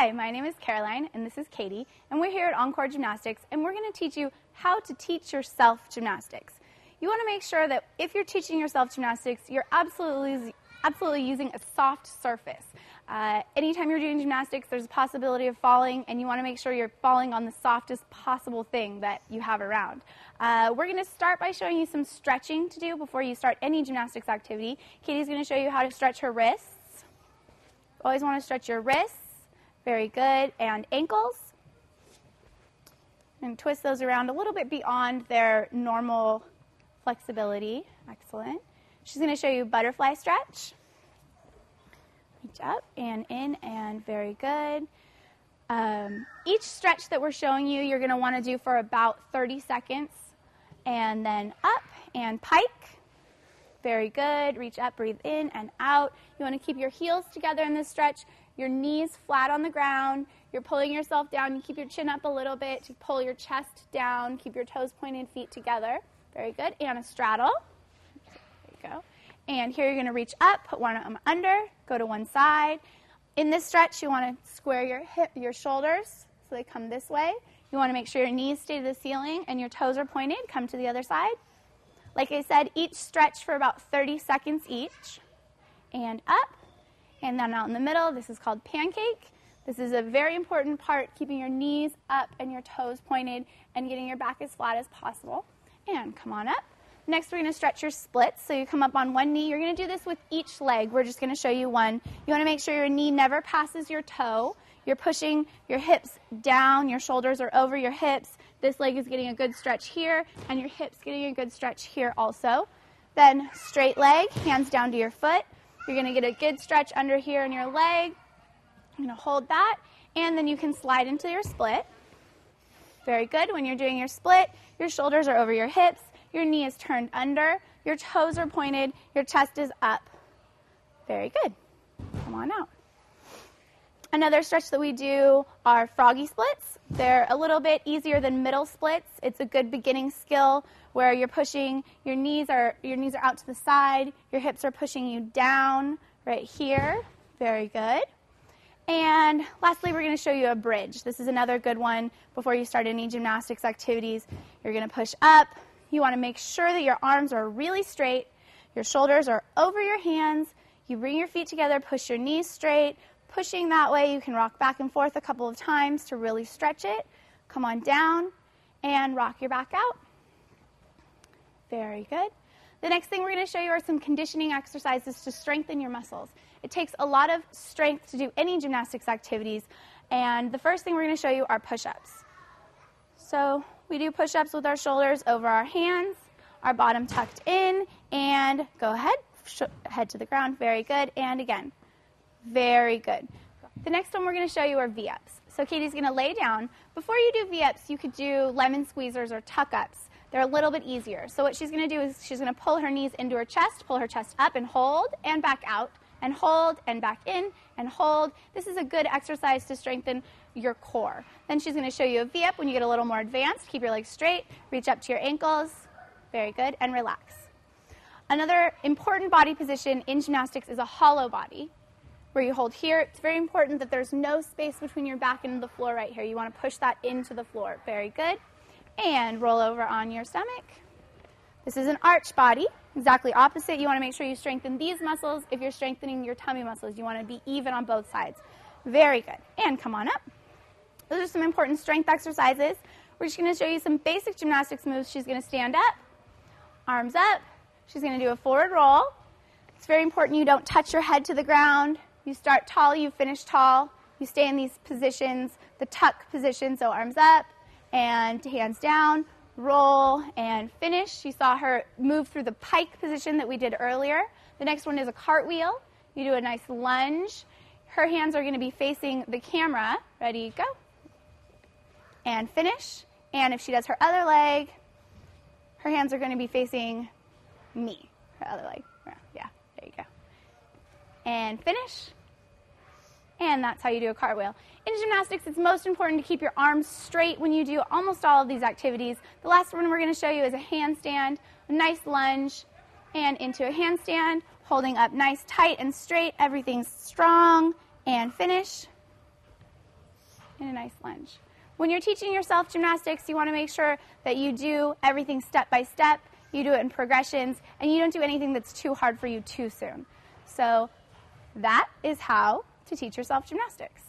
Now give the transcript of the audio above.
Hi, my name is Caroline, and this is Katie, and we're here at Encore Gymnastics, and we're going to teach you how to teach yourself gymnastics. You want to make sure that if you're teaching yourself gymnastics, you're absolutely using a soft surface. Anytime you're doing gymnastics, there's a possibility of falling, and you want to make sure you're falling on the softest possible thing that you have around. We're going to start by showing you some stretching to do before you start any gymnastics activity. Katie's going to show you how to stretch her wrists. Always want to stretch your wrists. Very good. And ankles. And twist those around a little bit beyond their normal flexibility. Excellent. She's going to show you butterfly stretch. Reach up and in, and very good. Each stretch that we're showing you, you're going to want to do for about 30 seconds. And then up and pike. Very good. Reach up, breathe in and out. You want to keep your heels together in this stretch. Your knees flat on the ground. You're pulling yourself down. You keep your chin up a little bit to pull your chest down. Keep your toes pointed, feet together. Very good. And a straddle. There you go. And here you're going to reach up, put one arm under, go to one side. In this stretch, you want to square your shoulders so they come this way. You want to make sure your knees stay to the ceiling and your toes are pointed. Come to the other side. Like I said, each stretch for about 30 seconds each. And up. And then out in the middle, this is called pancake. This is a very important part, keeping your knees up and your toes pointed and getting your back as flat as possible. And come on up. Next, we're going to stretch your splits. So you come up on one knee. You're going to do this with each leg. We're just going to show you one. You want to make sure your knee never passes your toe. You're pushing your hips down. Your shoulders are over your hips. This leg is getting a good stretch here, and your hips getting a good stretch here also. Then straight leg, hands down to your foot. You're going to get a good stretch under here in your leg. You're going to hold that, and then you can slide into your split. Very good. When you're doing your split, your shoulders are over your hips. Your knee is turned under. Your toes are pointed. Your chest is up. Very good. Come on out. Another stretch that we do are froggy splits. They're a little bit easier than middle splits. It's a good beginning skill where you're pushing, your knees are out to the side, your hips are pushing you down right here. Very good. And lastly, we're going to show you a bridge. This is another good one before you start any gymnastics activities. You're going to push up. You want to make sure that your arms are really straight. Your shoulders are over your hands. You bring your feet together, push your knees straight. Pushing that way, you can rock back and forth a couple of times to really stretch it. Come on down and rock your back out. Very good. The next thing we're going to show you are some conditioning exercises to strengthen your muscles. It takes a lot of strength to do any gymnastics activities, and the first thing we're going to show you are push-ups. So we do push-ups with our shoulders over our hands, our bottom tucked in, and go ahead, head to the ground. Very good. And again. Very good. The next one we're going to show you are V-ups. So Katie's going to lay down. Before you do V-ups, you could do lemon squeezers or tuck-ups. They're a little bit easier. So what she's going to do is she's going to pull her knees into her chest, pull her chest up and hold and back out and hold and back in and hold. This is a good exercise to strengthen your core. Then she's going to show you a V-up when you get a little more advanced. Keep your legs straight, reach up to your ankles. Very good. And relax. Another important body position in gymnastics is a hollow body, where you hold here. It's very important that there's no space between your back and the floor right here. You want to push that into the floor. Very good. And roll over on your stomach. This is an arch body, exactly opposite. You want to make sure you strengthen these muscles. If you're strengthening your tummy muscles, you want to be even on both sides. Very good. And come on up. Those are some important strength exercises. We're just going to show you some basic gymnastics moves. She's going to stand up, arms up. She's going to do a forward roll. It's very important you don't touch your head to the ground. You start tall, you finish tall. You stay in these positions, the tuck position, so arms up and hands down, roll and finish. You saw her move through the pike position that we did earlier. The next one is a cartwheel. You do a nice lunge. Her hands are going to be facing the camera. Ready, go. And finish. And if she does her other leg, her hands are going to be facing me, her other leg. Yeah, there you go. And finish. And that's how you do a cartwheel. In gymnastics, it's most important to keep your arms straight when you do almost all of these activities. The last one we're going to show you is a handstand, a nice lunge, and into a handstand, holding up nice, tight, and straight. Everything's strong, and finish. a nice lunge. When you're teaching yourself gymnastics, you want to make sure that you do everything step by step, you do it in progressions, and you don't do anything that's too hard for you too soon. So that is how to teach yourself gymnastics.